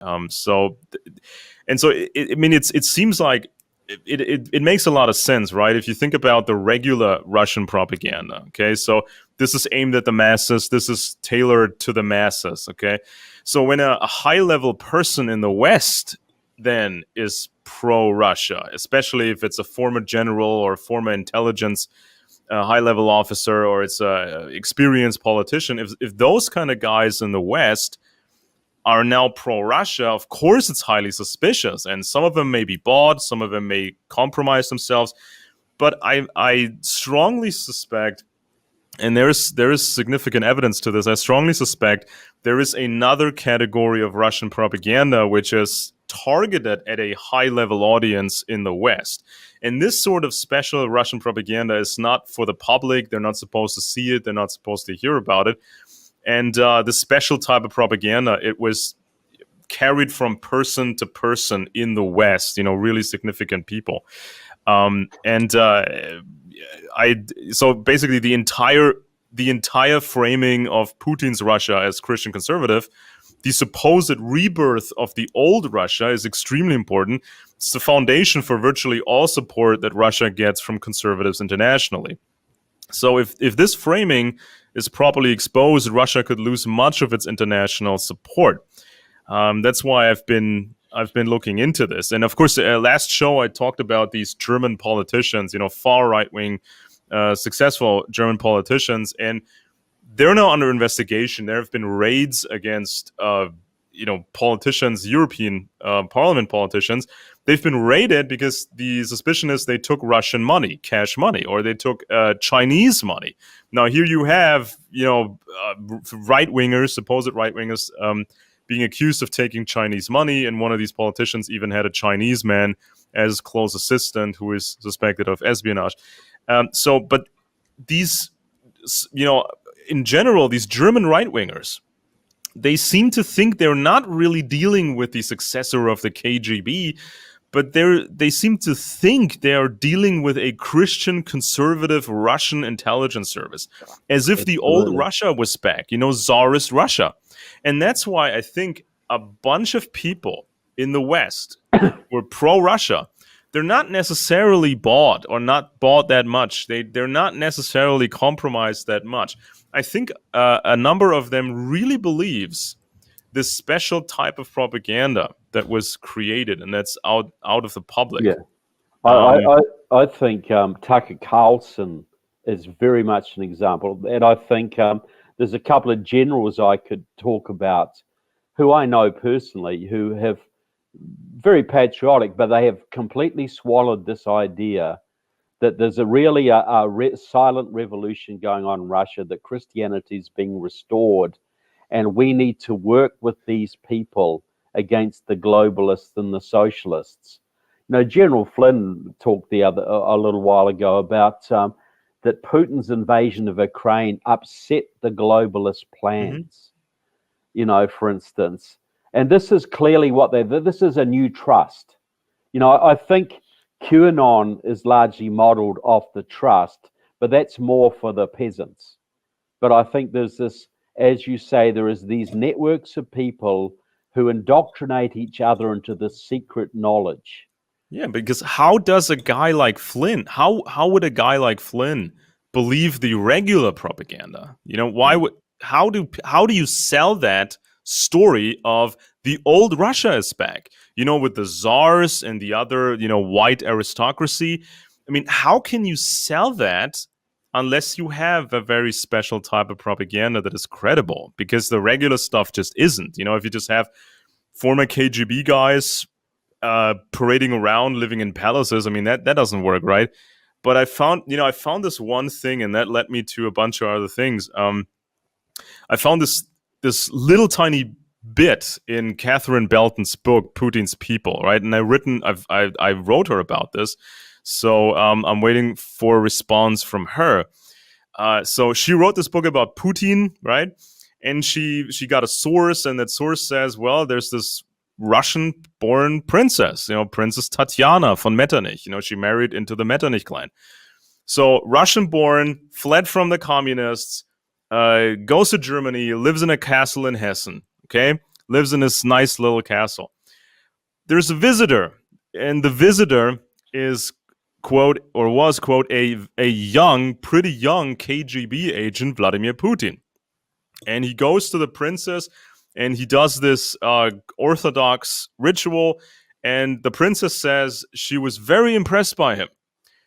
I mean, it seems like it makes a lot of sense, right? If you think about the regular Russian propaganda, okay, so this is aimed at the masses, this is tailored to the masses, okay. So when a high-level person in the West then is pro-Russia, especially if it's a former general or former intelligence high-level officer, or it's a experienced politician, if those kind of guys in the West are now pro-Russia, of course it's highly suspicious, and some of them may be bought, some of them may compromise themselves, but I strongly suspect, and there is significant evidence to this, I strongly suspect there is another category of Russian propaganda which is targeted at a high-level audience in the West. And this sort of special Russian propaganda is not for the public. They're not supposed to see it. They're not supposed to hear about it. And the special type of propaganda, it was carried from person to person in the West, really significant people. So basically the entire framing of Putin's Russia as Christian conservative, the supposed rebirth of the old Russia is extremely important. It's the foundation for virtually all support that Russia gets from conservatives internationally. So if this framing is properly exposed, Russia could lose much of its international support. That's why I've been looking into this. And of course, last show I talked about these German politicians, far right-wing, successful German politicians, and they're now under investigation. There have been raids against, politicians, European Parliament politicians. They've been raided because the suspicion is they took Russian money, cash money, or they took Chinese money. Now here you have, right-wingers, supposed right-wingers, being accused of taking Chinese money, and one of these politicians even had a Chinese man as close assistant who is suspected of espionage. But these, in general, these German right-wingers, they seem to think they're not really dealing with the successor of the KGB, but they seem to think they are dealing with a Christian conservative Russian intelligence service, as if the old Russia was back, Tsarist Russia. And that's why I think a bunch of people in the West were pro-Russia. They're not necessarily bought, or not bought that much. They're not necessarily compromised that much. I think a number of them really believes this special type of propaganda that was created and that's out of the public. Yeah, I think Tucker Carlson is very much an example, and I think there's a couple of generals I could talk about who I know personally who have very patriotic, but they have completely swallowed this idea that there's a silent revolution going on in Russia, that Christianity is being restored, and we need to work with these people against the globalists and the socialists. General Flynn talked a little while ago about that Putin's invasion of Ukraine upset the globalist plans, for instance. And this is clearly this is a new trust. I think QAnon is largely modeled off the trust, but that's more for the peasants. But I think there's this, as you say, there is these networks of people who indoctrinate each other into this secret knowledge. Yeah, because how does a guy like Flynn, how would a guy like Flynn believe the regular propaganda? How do you sell that story of the old Russia is back, with the czars and the other, white aristocracy? I mean, how can you sell that unless you have a very special type of propaganda that is credible? Because the regular stuff just isn't. If you just have former KGB guys parading around, living in palaces, I mean, that doesn't work, right? But I found this one thing, and that led me to a bunch of other things. I found this little tiny bit in Catherine Belton's book, Putin's People, right? And I wrote her about this. So I'm waiting for a response from her. So she wrote this book about Putin, right? And she got a source, and that source says, well, there's this Russian-born princess, Princess Tatiana von Metternich. She married into the Metternich clan. So Russian-born, fled from the communists, goes to Germany, lives in a castle in Hessen, okay? lives in this nice little castle. There's a visitor, and the visitor is, quote, or was, quote, a young, pretty young KGB agent, Vladimir Putin. And he goes to the princess and he does this Orthodox ritual. And the princess says she was very impressed by him.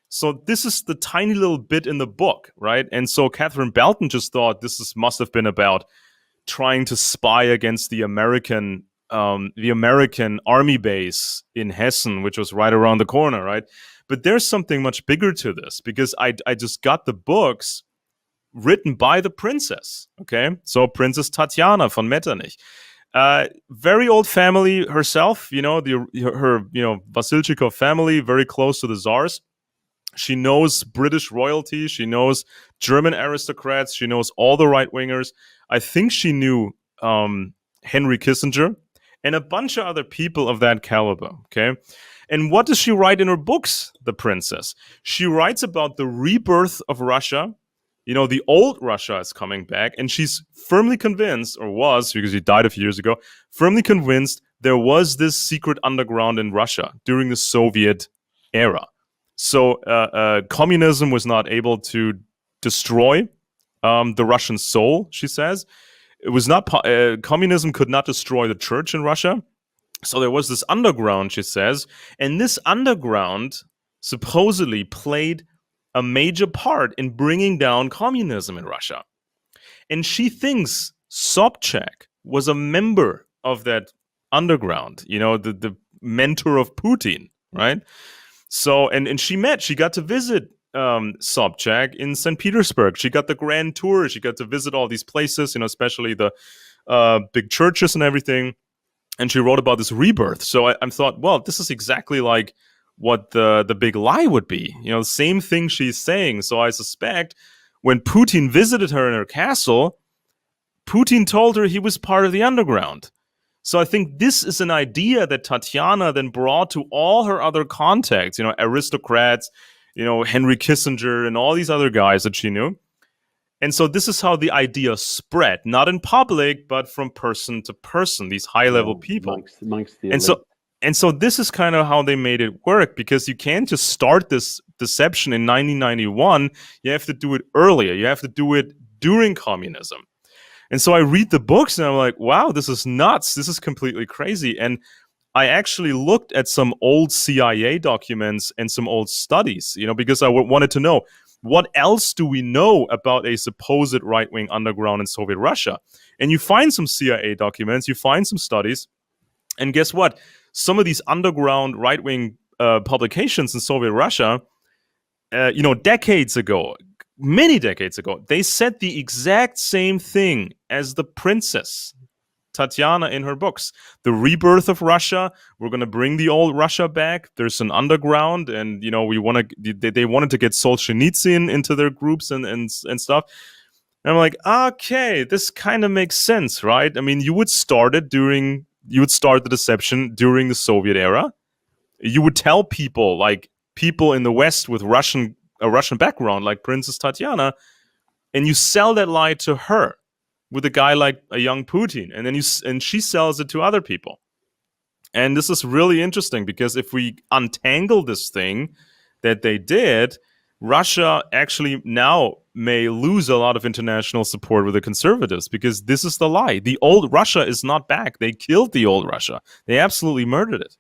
So this is the tiny little bit in the book, right? And so Catherine Belton just thought must have been about trying to spy against the American army base in Hessen, which was right around the corner, right? But there's something much bigger to this, because I just got the books written by the princess. Okay, so Princess Tatiana von Metternich, very old family herself. Her Vasilchikov family, very close to the czars. She knows British royalty. She knows German aristocrats. She knows all the right wingers. I think she knew Henry Kissinger and a bunch of other people of that caliber. Okay. And what does she write in her books, the princess? She writes about the rebirth of Russia. The old Russia is coming back, and she's firmly convinced, or was, because he died a few years ago, firmly convinced there was this secret underground in Russia during the Soviet era. So communism was not able to destroy the Russian soul, she says. It was not communism could not destroy the church in Russia. So there was this underground, she says, and this underground supposedly played a major part in bringing down communism in Russia. And she thinks Sobchak was a member of that underground, the mentor of Putin, right? So, and she got to visit Sobchak in St. Petersburg. She got the grand tour. She got to visit all these places, especially the big churches and everything. And she wrote about this rebirth. So I thought, well, this is exactly like what the big lie would be. The same thing she's saying. So I suspect when Putin visited her in her castle, Putin told her he was part of the underground. So I think this is an idea that Tatiana then brought to all her other contacts, aristocrats, Henry Kissinger and all these other guys that she knew. And so this is how the idea spread, not in public, but from person to person, these high-level people. Amongst the elite. And so this is kind of how they made it work, because you can't just start this deception in 1991. You have to do it earlier. You have to do it during communism. And so I read the books and I'm like, wow, this is nuts. This is completely crazy. And I actually looked at some old CIA documents and some old studies, because I wanted to know, what else do we know about a supposed right-wing underground in Soviet Russia? And you find some CIA documents, you find some studies, and guess what? Some of these underground right-wing publications in Soviet Russia, decades ago, many decades ago, they said the exact same thing as the princess Tatiana in her books. The rebirth of Russia. We're going to bring the old Russia back. There's an underground, and they wanted to get Solzhenitsyn into their groups and stuff. And I'm like, okay, this kind of makes sense, right? I mean, you would start the deception during the Soviet era. You would tell people, like people in the West with a Russian background, like Princess Tatiana, and you sell that lie to her with a guy like a young Putin, and then she sells it to other people. And this is really interesting, because if we untangle this thing that they did, Russia actually now may lose a lot of international support with the conservatives, because this is the lie. The old Russia is not back. They killed the old Russia. They absolutely murdered it.